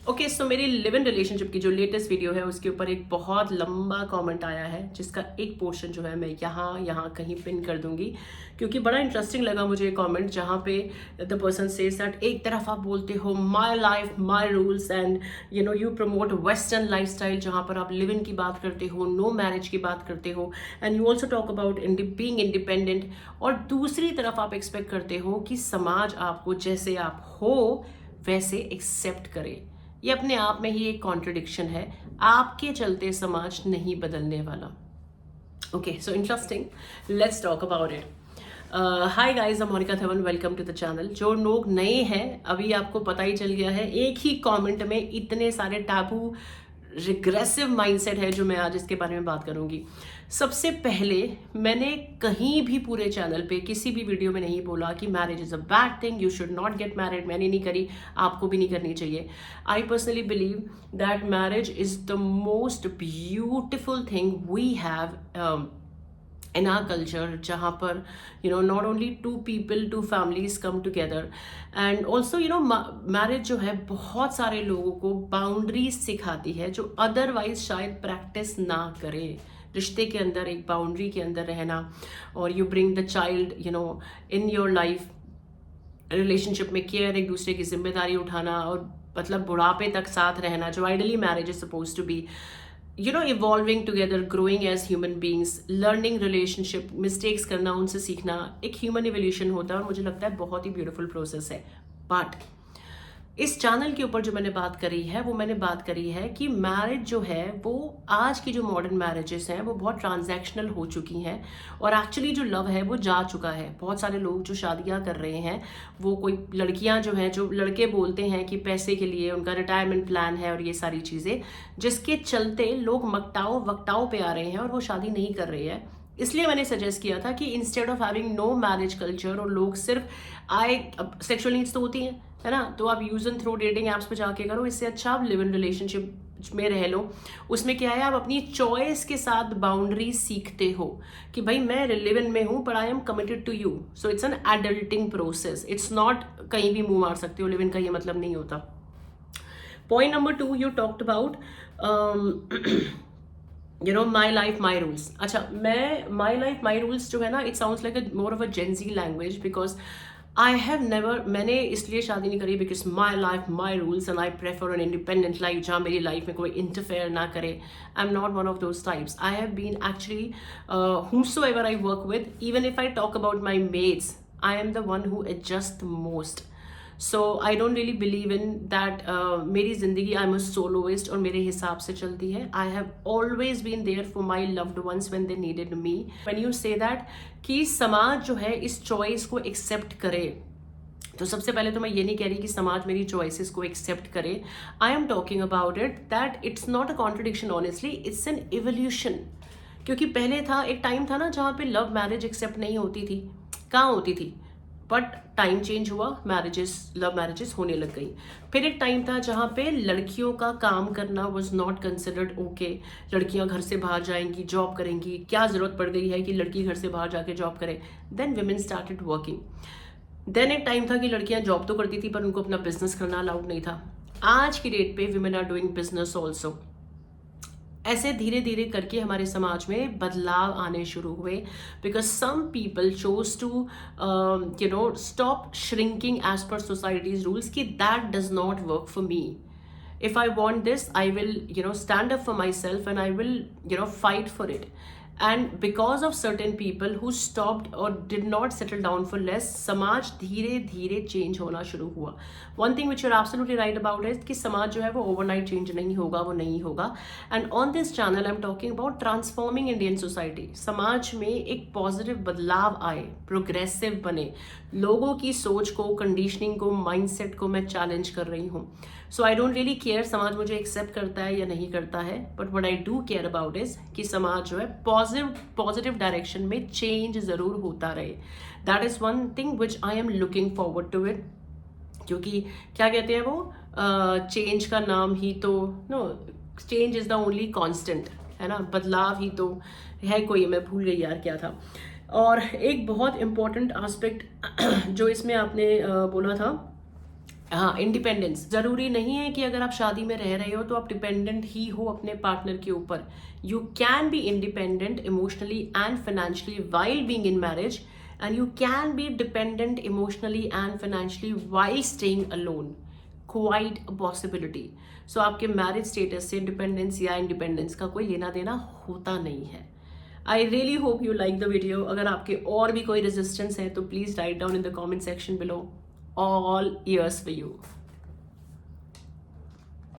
Okay so मेरी live in relationship की जो लेटेस्ट वीडियो है उसके ऊपर एक बहुत लंबा कमेंट आया है जिसका एक पोर्शन जो है मैं यहाँ कहीं पिन कर दूंगी क्योंकि बड़ा इंटरेस्टिंग लगा मुझे ये कमेंट जहाँ पे द पर्सन सेज दैट एक तरफ आप बोलते हो my life my rules and you promote western lifestyle जहाँ पर आप लिव इन की बात करते हो नो मैरिज की बात करते हो and you also talk about being independent और दूसरी तरफ आप एक्सपेक्ट करते हो कि समाज आपको जैसे आप हो वैसे एक्सेप्ट करे। ये अपने आप में ही एक कॉन्ट्रडिक्शन है। आपके चलते समाज नहीं बदलने वाला। Okay so interesting, let's talk about it. Hi guys, Monica Dhawan, welcome to the channel. जो लोग नए हैं अभी आपको पता ही चल गया है, एक ही कमेंट में इतने सारे टैबू रिग्रेसिव माइंडसेट है जो मैं आज इसके बारे में बात करूंगी। सबसे पहले मैंने कहीं भी पूरे चैनल पे किसी भी वीडियो में नहीं बोला कि marriage is a bad thing, you should not get married. मैंने नहीं करी, आपको भी नहीं करनी चाहिए। I personally believe that marriage is the most beautiful thing we have in our culture, जहाँ पर not only two people, two families come together and also marriage जो है बहुत सारे लोगों को बाउंड्रीज सिखाती है जो अदरवाइज शायद प्रैक्टिस ना करे। रिश्ते के अंदर एक बाउंड्री के अंदर रहना और you bring the child in your life, relationship में केयर, एक दूसरे की जिम्मेदारी उठाना और मतलब बुढ़ापे तक साथ रहना, जो ideally marriage is suppose to be evolving together, growing as human beings, learning relationship, mistakes करना, उनसे सीखना, एक human evolution होता है और मुझे लगता है बहुत ही beautiful process है। But इस चैनल के ऊपर जो मैंने बात करी है वो मैंने बात करी है कि मैरिज जो है वो आज की जो मॉडर्न मैरिजेस हैं वो बहुत ट्रांजैक्शनल हो चुकी हैं और एक्चुअली जो लव है वो जा चुका है। बहुत सारे लोग जो शादियां कर रहे हैं वो कोई लड़कियां जो हैं, जो लड़के बोलते हैं कि पैसे के लिए उनका रिटायरमेंट प्लान है और ये सारी चीज़ें, जिसके चलते लोग वक्टाओं पे आ रहे हैं और वो शादी नहीं कर रहे हैं। इसलिए मैंने सजेस्ट किया था कि instead of having no marriage culture और लोग सिर्फ सेक्सुअल नीड्स तो होती हैं, है ना, तो आप use and throw dating apps पे जाके करो। इससे अच्छा आप लिव इन रिलेशनशिप में रह लो। उसमें क्या है, आप अपनी चॉइस के साथ बाउंड्री सीखते हो कि भाई मैं लिव इन में हूँ पर I am committed to you, so it's an adulting process. It's not कहीं भी मुंह मार सकते हो, लिव इन का ये मतलब नहीं होता। Point number 2, you talked about my life my rules. अच्छा, मैं माई लाइफ माई रूल्स जो है ना, it sounds like a more of a GenZ language because I have never, मैंने इसलिए शादी नहीं करी because my life my rules and I prefer an independent life जहाँ मेरी लाइफ में कोई इंटरफेयर ना करे। I am not one of those types. I have been actually whomsoever I work with, even if I talk about my mates, I am the one who adjusts the most. So I don't really believe in that मेरी जिंदगी I am a soloist और मेरे हिसाब से चलती है। I have always been there for my loved ones when they needed me. When you say that कि समाज जो है इस चॉइस को एक्सेप्ट करे, तो सबसे पहले तो मैं ये नहीं कह रही कि समाज मेरी चॉइसेस को एक्सेप्ट करे। I am talking about it that it's not a contradiction, honestly it's an evolution. क्योंकि पहले था, एक टाइम था ना जहाँ पे लव मैरिज एक्सेप्ट नहीं होती थी। कहाँ होती थी? बट टाइम चेंज हुआ, लव मैरिजेस होने लग गई। फिर एक टाइम था जहाँ पे लड़कियों का काम करना वॉज नॉट कंसिडर्ड ओके। लड़कियां घर से बाहर जाएंगी, जॉब करेंगी, क्या जरूरत पड़ गई है कि लड़की घर से बाहर जाके जॉब करे। Then women started working. Then एक टाइम था कि लड़कियां जॉब तो करती थी पर उनको अपना बिजनेस करना अलाउड नहीं था। आज की डेट पे women are doing business also. ऐसे धीरे धीरे करके हमारे समाज में बदलाव आने शुरू हुए because some people chose to stop shrinking as per society's rules कि that does not work for me. if I want this, I will stand up for myself and I will fight for it. And because of certain people who stopped or did not settle down for less, समाज धीरे धीरे change होना शुरू हुआ। One thing which you're absolutely right about is कि समाज जो है वो overnight change नहीं होगा, वो नहीं होगा। And on this channel I'm talking about transforming Indian society। समाज में एक पॉजिटिव बदलाव आए, प्रोग्रेसिव बने, लोगों की सोच को, कंडीशनिंग को, माइंडसेट को मैं चैलेंज कर रही हूँ। सो आई डोंट रियली केयर समाज मुझे एक्सेप्ट करता है या नहीं करता है, but what I do care about is कि समाज जो है पॉजिटिव डायरेक्शन में चेंज जरूर होता रहे। That is one thing which I am looking forward to it. क्योंकि क्या कहते हैं वो, चेंज का नाम ही तो change is the only constant, है ना, बदलाव ही तो है कोई, मैं भूल गई यार क्या था। और एक बहुत इंपॉर्टेंट एस्पेक्ट जो इसमें आपने बोला था हाँ, इंडिपेंडेंस जरूरी नहीं है कि अगर आप शादी में रह रहे हो तो आप डिपेंडेंट ही हो अपने पार्टनर के ऊपर. You can be independent emotionally and financially while being in marriage, and you can be dependent emotionally and financially while staying alone. Quite a possibility. So आपके मैरिज स्टेटस से डिपेंडेंस या independence का कोई लेना देना होता नहीं है. I really hope you like the video. अगर आपके और भी कोई रेजिस्टेंस है तो please write down in the comment section below. All ears for you.